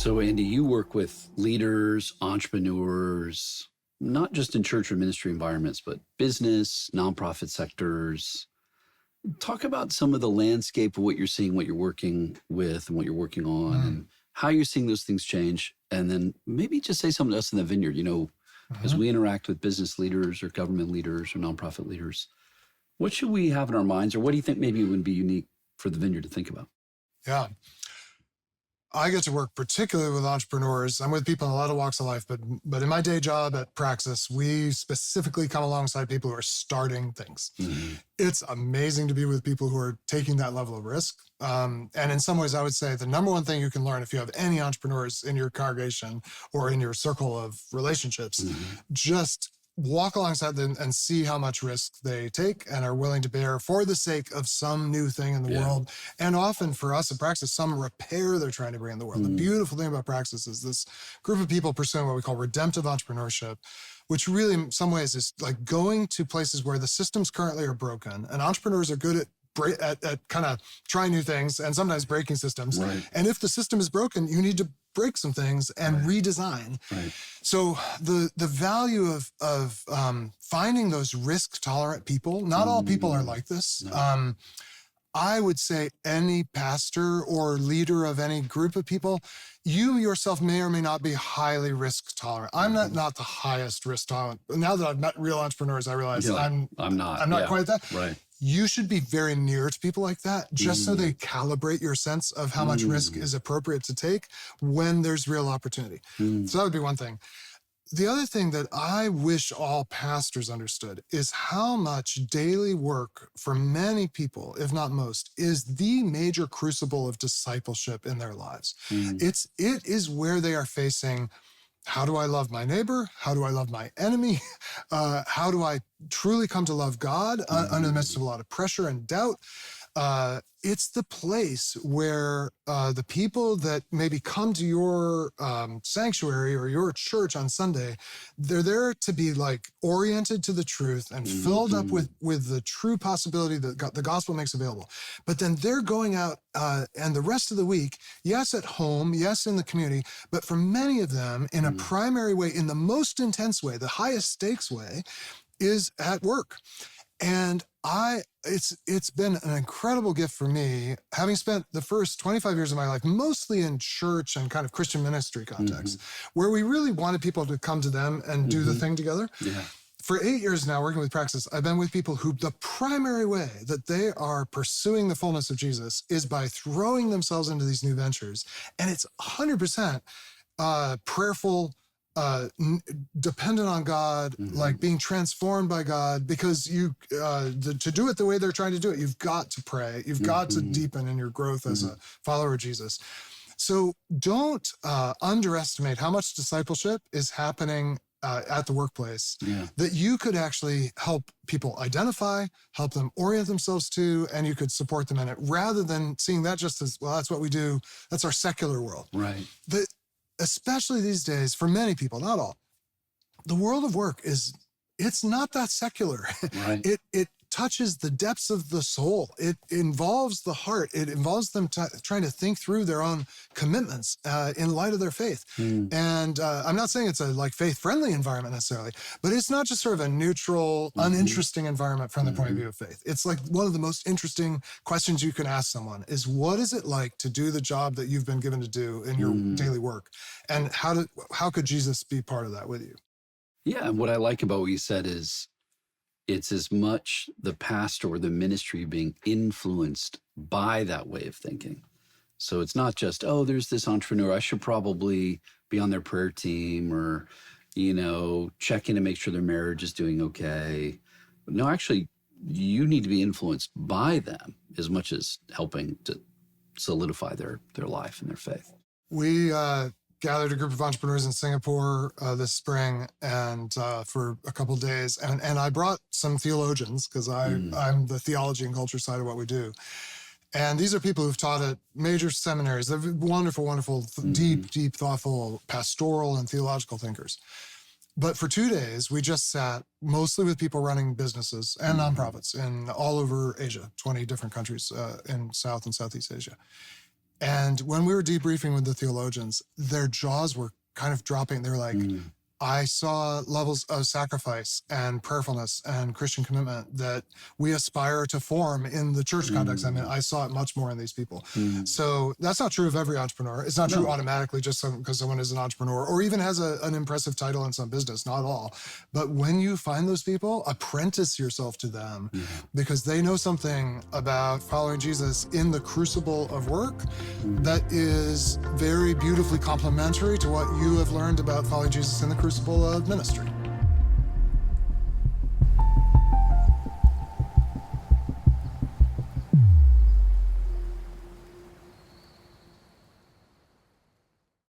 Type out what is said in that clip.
So, Andy, you work with leaders, entrepreneurs, not just in church or ministry environments, but business, nonprofit sectors. Talk about some of the landscape of what you're seeing, what you're working with, and what you're working on, and how you're seeing those things change. And then maybe just say something to us in the Vineyard, as we interact with business leaders or government leaders or nonprofit leaders, what should we have in our minds, or what do you think maybe would be unique for the Vineyard to think about? Yeah. I get to work particularly with entrepreneurs. I'm with people in a lot of walks of life, but in my day job at Praxis, we specifically come alongside people who are starting things. Mm-hmm. It's amazing to be with people who are taking that level of risk. And in some ways, I would say the number one thing you can learn if you have any entrepreneurs in your congregation or in your circle of relationships, just walk alongside them and see how much risk they take and are willing to bear for the sake of some new thing in the world. And often for us at Praxis, some repair they're trying to bring in the world. The beautiful thing about Praxis is this group of people pursuing what we call redemptive entrepreneurship, which really in some ways is like going to places where the systems currently are broken, and entrepreneurs are good at kind of trying new things and sometimes breaking systems. Right. And if the system is broken, you need to break some things and redesign. Right. So the value of finding those risk tolerant people, not all people are like this. No. I would say any pastor or leader of any group of people, you yourself may or may not be highly risk tolerant. I'm not the highest risk tolerant. Now that I've met real entrepreneurs, I realize I'm not quite that. Right. You should be very near to people like that, just so they calibrate your sense of how much risk is appropriate to take when there's real opportunity. So that would be one thing. The other thing that I wish all pastors understood is how much daily work for many people, if not most, is the major crucible of discipleship in their lives. It is where they are facing, how do I love my neighbor? How do I love my enemy? How do I truly come to love God under the midst of a lot of pressure and doubt? It's the place where the people that maybe come to your sanctuary or your church on Sunday, they're there to be like oriented to the truth and filled up with the true possibility that the gospel makes available. But then they're going out and the rest of the week, yes, at home, yes, in the community, but for many of them in a primary way, in the most intense way, the highest stakes way, is at work. And it's been an incredible gift for me, having spent the first 25 years of my life mostly in church and kind of Christian ministry context, where we really wanted people to come to them and do the thing together. Yeah. For 8 years now, working with Praxis, I've been with people who the primary way that they are pursuing the fullness of Jesus is by throwing themselves into these new ventures. And it's 100% prayerful, dependent on God, like being transformed by God, because to do it the way they're trying to do it, you've got to pray. You've got to deepen in your growth as a follower of Jesus. So don't underestimate how much discipleship is happening at the workplace that you could actually help people identify, help them orient themselves to, and you could support them in it, rather than seeing that just as, well, that's what we do. That's our secular world. Right. Especially these days, for many people, not all, the world of work it's not that secular. Right. It touches the depths of the soul. It involves the heart. It involves them trying to think through their own commitments in light of their faith. And I'm not saying it's a like faith-friendly environment necessarily, but it's not just sort of a neutral, uninteresting environment from the point of view of faith. It's like one of the most interesting questions you can ask someone is, what is it like to do the job that you've been given to do in your daily work? And how could Jesus be part of that with you? Yeah, and what I like about what you said is, it's as much the pastor or the ministry being influenced by that way of thinking. So it's not just, oh, there's this entrepreneur, I should probably be on their prayer team, or, check in to make sure their marriage is doing okay. No, actually, you need to be influenced by them as much as helping to solidify their life and their faith. We gathered a group of entrepreneurs in Singapore this spring, and for a couple of days, and I brought some theologians, because I'm the theology and culture side of what we do. And these are people who've taught at major seminaries. They're wonderful, wonderful, deep, thoughtful, pastoral and theological thinkers. But for 2 days, we just sat mostly with people running businesses and nonprofits in all over Asia, 20 different countries in South and Southeast Asia. And when we were debriefing with the theologians, their jaws were kind of dropping. They were like, I saw levels of sacrifice and prayerfulness and Christian commitment that we aspire to form in the church context. I mean, I saw it much more in these people. So that's not true of every entrepreneur. It's not true automatically just because someone is an entrepreneur or even has an impressive title in some business, not all. But when you find those people, apprentice yourself to them because they know something about following Jesus in the crucible of work that is very beautifully complementary to what you have learned about following Jesus in the crucible of ministry.